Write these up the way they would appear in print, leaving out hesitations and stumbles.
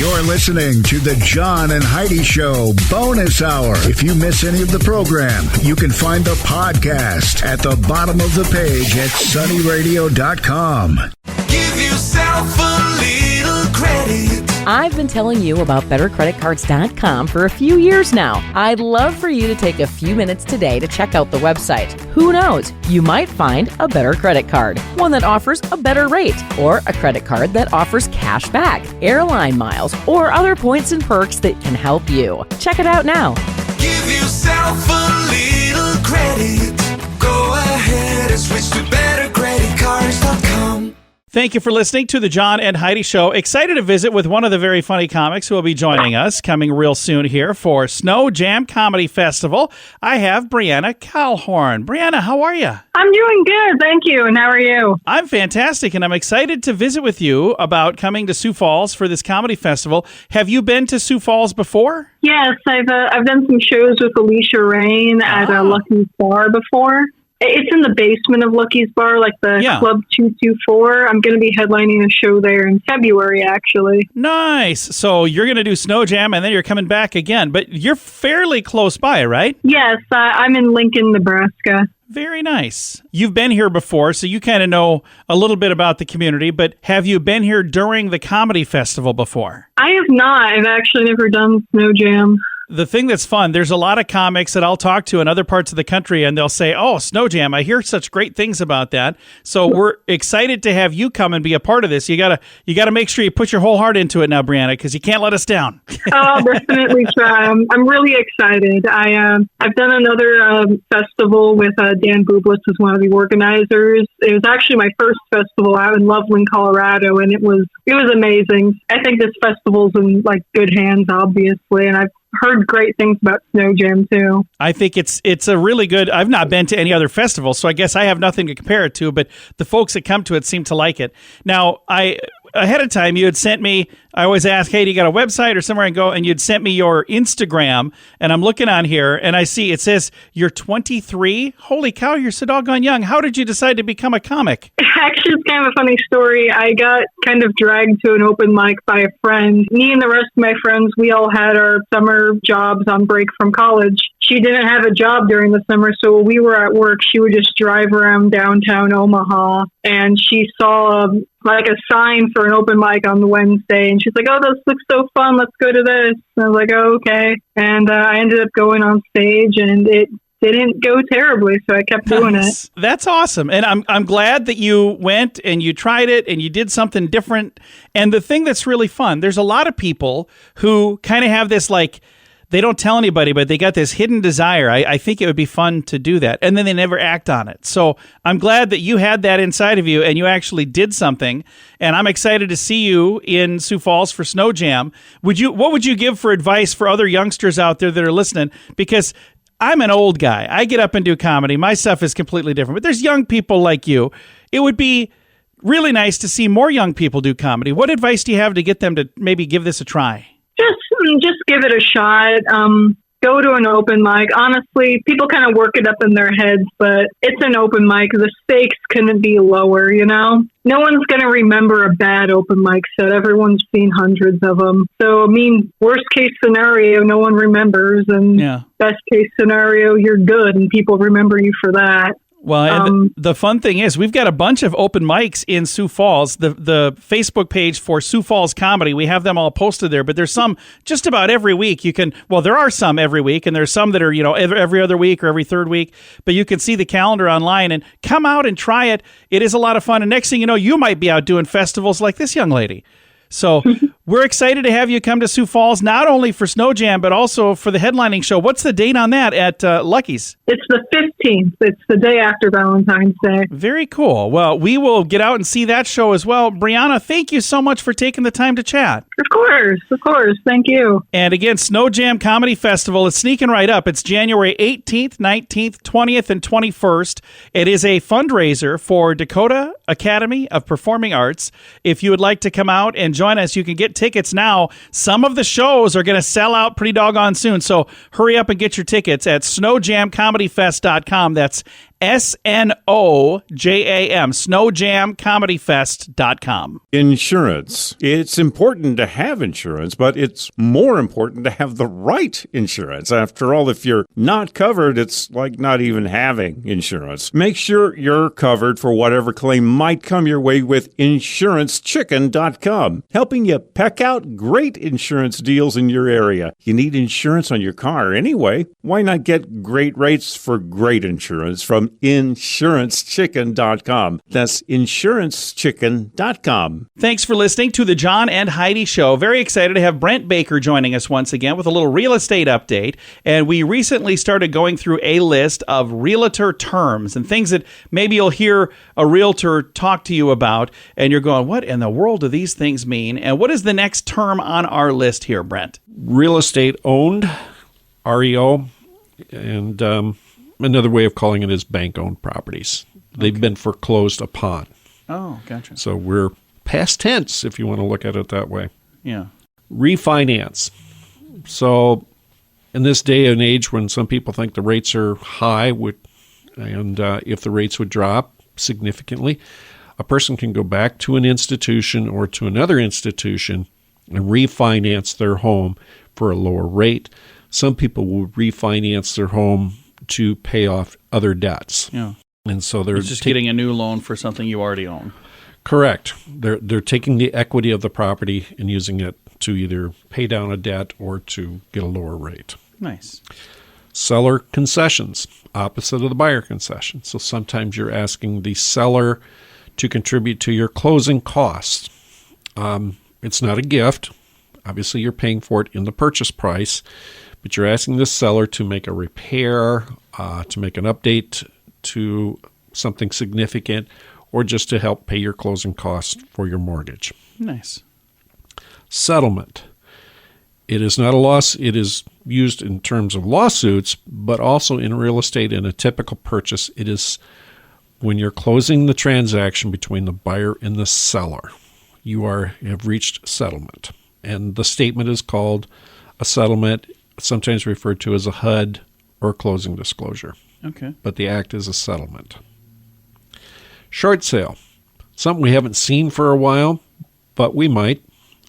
You're listening to the John and Heidi Show Bonus Hour. If you miss any of the program, you can find the podcast at the bottom of the page at sunnyradio.com. Give yourself a little credit. I've been telling you about BetterCreditCards.com for a few years now. I'd love for you to take a few minutes today to check out the website. Who knows? You might find a better credit card, one that offers a better rate, or a credit card that offers cash back, airline miles, or other points and perks that can help you. Check it out now. Give yourself a little credit. Go ahead and switch to BetterCreditCards.com. Thank you for listening to the John and Heidi Show. Excited to visit with one of the very funny comics who will be joining us coming real soon here for Sno Jam Comedy Festival. I have Breanna Kalhorn. Breanna, how are you? I'm doing good, thank you. And how are you? I'm fantastic, and I'm excited to visit with you about coming to Sioux Falls for this comedy festival. Have you been to Sioux Falls before? Yes, I've done some shows with Alicia Rain at Lucky's Bar before. It's in the basement of Lucky's Bar, like the Club 224. I'm going to be headlining a show there in February, actually. Nice. So you're going to do Sno Jam, and then you're coming back again. But you're fairly close by, right? Yes, I'm in Lincoln, Nebraska. Very nice. You've been here before, so you kind of know a little bit about the community, but have you been here during the comedy festival before? I have not. I've actually never done Sno Jam. The thing that's fun, there's a lot of comics that I'll talk to in other parts of the country, and they'll say, oh, Sno Jam, I hear such great things about that. So we're excited to have you come and be a part of this. You gotta make sure you put your whole heart into it now, Breanna, because you can't let us down. I'll definitely try. I'm really excited. I've done another festival with Dan Bublis as one of the organizers. It was actually my first festival out in Loveland, Colorado, and it was amazing. I think this festival's in like good hands, obviously, and I've heard great things about Sno Jam too. I think it's a really good. I've not been to any other festival, so I guess I have nothing to compare it to, but the folks that come to it seem to like it. Now, ahead of time, you had sent me, I always ask, hey, do you got a website or somewhere I can go? And you'd sent me your Instagram, and I'm looking on here, and I see it says you're 23. Holy cow, you're so doggone young. How did you decide to become a comic? Actually, it's kind of a funny story. I got kind of dragged to an open mic by a friend. Me and the rest of my friends, we all had our summer jobs on break from college. She didn't have a job during the summer, so when we were at work, she would just drive around downtown Omaha, and she saw like a sign for an open mic on the Wednesday, and she's like, oh, this looks so fun, let's go to this. And I was like, oh, okay. And I ended up going on stage, and it didn't go terribly, so I kept doing it. That's awesome. And I'm glad that you went and you tried it and you did something different. And the thing that's really fun, there's a lot of people who kind of have this like, they don't tell anybody, but they got this hidden desire. I think it would be fun to do that. And then they never act on it. So I'm glad that you had that inside of you and you actually did something. And I'm excited to see you in Sioux Falls for Sno Jam. What would you give for advice for other youngsters out there that are listening? Because I'm an old guy. I get up and do comedy. My stuff is completely different. But there's young people like you. It would be really nice to see more young people do comedy. What advice do you have to get them to maybe give this a try? Just give it a shot. Go to an open mic. Honestly, people kind of work it up in their heads, but it's an open mic. The stakes couldn't be lower, you know? No one's going to remember a bad open mic set. Everyone's seen hundreds of them. So, I mean, worst case scenario, no one remembers. And best case scenario, you're good and people remember you for that. Well, and the fun thing is we've got a bunch of open mics in Sioux Falls. The Facebook page for Sioux Falls Comedy, we have them all posted there, but there's some just about every week. There are some every week, and there's some that are, every other week or every third week, but you can see the calendar online and come out and try it. It is a lot of fun. And next thing you know, you might be out doing festivals like this young lady. So we're excited to have you come to Sioux Falls, not only for Sno Jam, but also for the headlining show. What's the date on that at Lucky's? It's the 15th. It's the day after Valentine's Day. Very cool. Well, we will get out and see that show as well. Breanna, thank you so much for taking the time to chat. Of course. Thank you. And again, Sno Jam Comedy Festival is sneaking right up. It's January 18th, 19th, 20th, and 21st. It is a fundraiser for Dakota Academy of Performing Arts. If you would like to come out and join us, you can get tickets now. Some of the shows are going to sell out pretty doggone soon, so hurry up and get your tickets at snojamcomedyfest.com. That's SNOJAM, snowjamcomedyfest.com. Insurance. It's important to have insurance, but it's more important to have the right insurance. After all, if you're not covered, it's like not even having insurance. Make sure you're covered for whatever claim might come your way with InsuranceChicken.com, helping you peck out great insurance deals in your area. You need insurance on your car anyway. Why not get great rates for great insurance from InsuranceChicken.com? That's InsuranceChicken.com. Thanks for listening to the John and Heidi Show. Very excited to have Brent Baker joining us once again with a little real estate update. And we recently started going through a list of realtor terms and things that maybe you'll hear a realtor talk to you about, and you're going, what in the world do these things mean? And what is the next term on our list here, Brent? Real estate owned, REO, and another way of calling it is bank-owned properties. They've been foreclosed upon. Oh, gotcha. So we're past tense, if you want to look at it that way. Yeah. Refinance. So in this day and age when some people think the rates are high, and if the rates would drop significantly, a person can go back to an institution or to another institution and refinance their home for a lower rate. Some people will refinance their home to pay off other debts. Yeah. And so they're It's just getting a new loan for something you already own. Correct. They're taking the equity of the property and using it to either pay down a debt or to get a lower rate. Nice. Seller concessions, opposite of the buyer concession. So sometimes you're asking the seller to contribute to your closing costs. It's not a gift. Obviously, you're paying for it in the purchase price, but you're asking the seller to make a repair, to make an update to something significant, or just to help pay your closing costs for your mortgage. Nice. Settlement. It is not a loss. It is used in terms of lawsuits, but also in real estate in a typical purchase. It is when you're closing the transaction between the buyer and the seller. You have reached settlement. And the statement is called a settlement, sometimes referred to as a HUD or a closing disclosure. Okay. But the act is a settlement. Short sale, something we haven't seen for a while, but we might.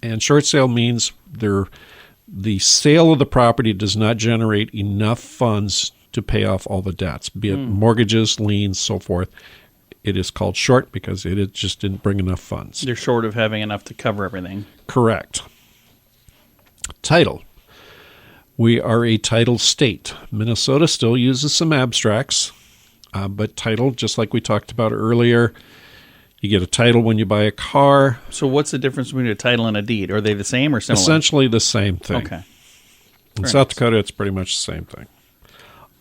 And short sale means the sale of the property does not generate enough funds to pay off all the debts, be it mortgages, liens, so forth. It is called short because it just didn't bring enough funds. They're short of having enough to cover everything. Correct. Title. We are a title state. Minnesota still uses some abstracts, but title, just like we talked about earlier, you get a title when you buy a car. So what's the difference between a title and a deed? Are they the same or similar? Essentially the same thing. Okay. In South Dakota, it's pretty much the same thing.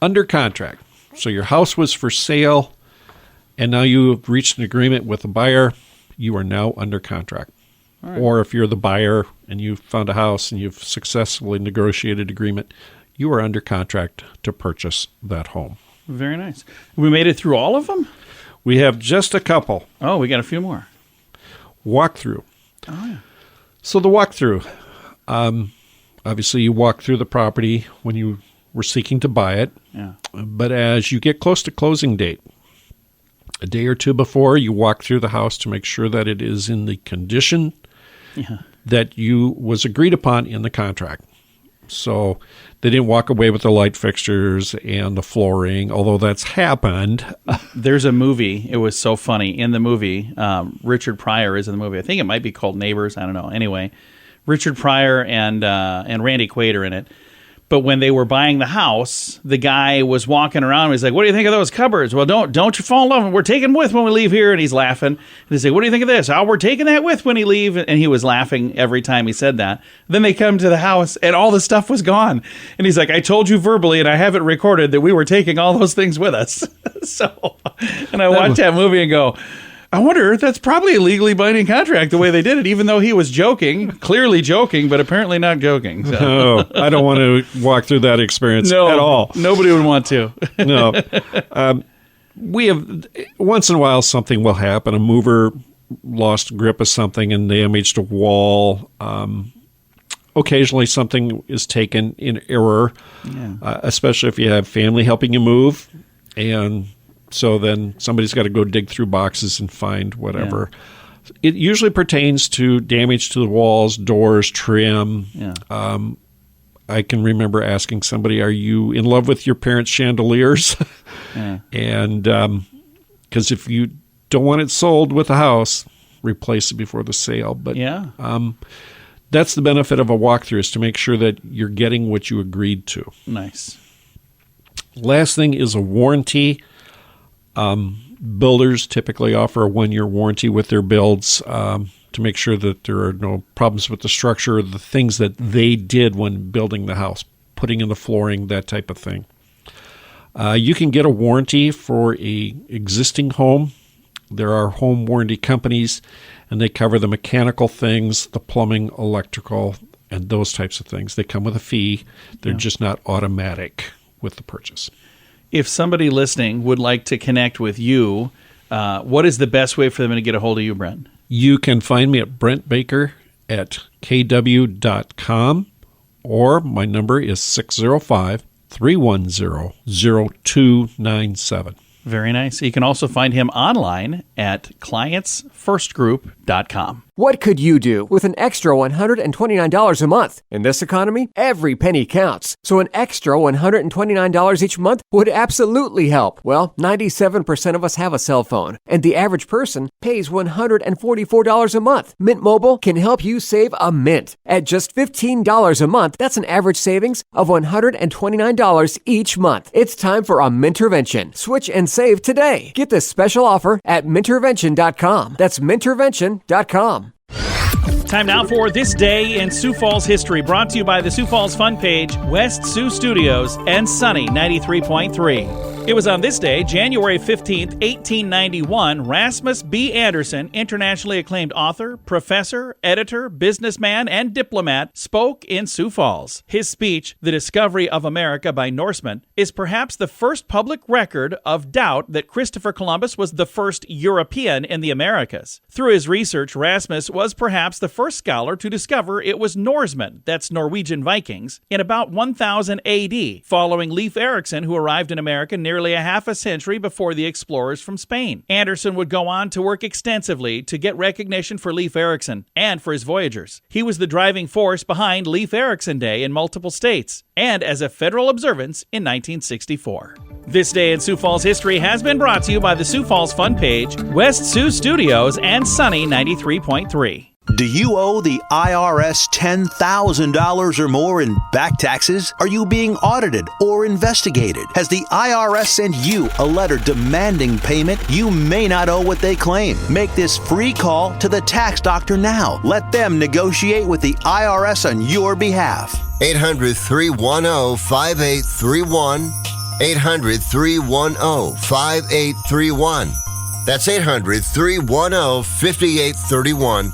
Under contract. So your house was for sale, and now you've reached an agreement with the buyer. You are now under contract. Right. Or if you're the buyer and you found a house and you've successfully negotiated agreement, you are under contract to purchase that home. Very nice. We made it through all of them? We have just a couple. Oh, we got a few more. Walkthrough. Oh, yeah. So the walkthrough, obviously you walk through the property when you were seeking to buy it. Yeah. But as you get close to closing date, a day or two before, you walk through the house to make sure that it is in the condition that you was agreed upon in the contract. So they didn't walk away with the light fixtures and the flooring, although that's happened. There's a movie. It was so funny. In the movie, Richard Pryor is in the movie. I think it might be called Neighbors. I don't know. Anyway, Richard Pryor and Randy Quaid are in it. But when they were buying the house, the guy was walking around and he's like, what do you think of those cupboards? Well, don't you fall in love. We're taking with when we leave here. And he's laughing. And they say, what do you think of this? Oh, we're taking that with when he leave. And he was laughing every time he said that. Then they come to the house and all the stuff was gone. And he's like, I told you verbally and I have it recorded that we were taking all those things with us. And I watched that movie and go, I wonder, that's probably a legally binding contract the way they did it, even though he was joking, clearly joking, but apparently not joking. So. Oh, I don't want to walk through that experience at all. Nobody would want to. No. We have, once in a while, something will happen. A mover lost grip of something and damaged a wall. Occasionally, something is taken in error, especially if you have family helping you move. And So then somebody's got to go dig through boxes and find whatever. Yeah. It usually pertains to damage to the walls, doors, trim. Yeah. I can remember asking somebody, "Are you in love with your parents' chandeliers?" Yeah. And because if you don't want it sold with the house, replace it before the sale. But that's the benefit of a walkthrough, is to make sure that you're getting what you agreed to. Nice. Last thing is a warranty. Builders typically offer a 1-year warranty with their builds to make sure that there are no problems with the structure or the things that they did when building the house, putting in the flooring, that type of thing. You can get a warranty for a existing home. There are home warranty companies, and they cover the mechanical things, the plumbing, electrical, and those types of things. They come with a fee. They're just not automatic with the purchase. If somebody listening would like to connect with you, what is the best way for them to get a hold of you, Brent? You can find me at Brent Baker at kw.com, or my number is 605-310-0297. Very nice. You can also find him online at clientsfirstgroup.com. What could you do with an extra $129 a month? In this economy, every penny counts. So an extra $129 each month would absolutely help. Well, 97% of us have a cell phone, and the average person pays $144 a month. Mint Mobile can help you save a mint. At just $15 a month, that's an average savings of $129 each month. It's time for a Mintervention. Switch and save today. Get this special offer at Mintervention.com. That's Mintervention.com. Time now for This Day in Sioux Falls History, brought to you by the Sioux Falls Fun Page, West Sioux Studios, and Sunny 93.3. It was on this day, January 15th, 1891, Rasmus B. Anderson, internationally acclaimed author, professor, editor, businessman, and diplomat, spoke in Sioux Falls. His speech, The Discovery of America by Norsemen, is perhaps the first public record of doubt that Christopher Columbus was the first European in the Americas. Through his research, Rasmus was perhaps the first scholar to discover it was Norsemen, that's Norwegian Vikings, in about 1000 AD, following Leif Erikson, who arrived in America nearly a half a century before the explorers from Spain. Anderson would go on to work extensively to get recognition for Leif Erikson and for his voyagers. He was the driving force behind Leif Erikson Day in multiple states, and as a federal observance in 1964. This Day in Sioux Falls History has been brought to you by the Sioux Falls Fun Page, West Sioux Studios, and Sunny 93.3. Do you owe the IRS $10,000 or more in back taxes? Are you being audited or investigated? Has the IRS sent you a letter demanding payment? You may not owe what they claim. Make this free call to the tax doctor now. Let them negotiate with the IRS on your behalf. 800-310-5831. 800-310-5831. That's 800-310-5831.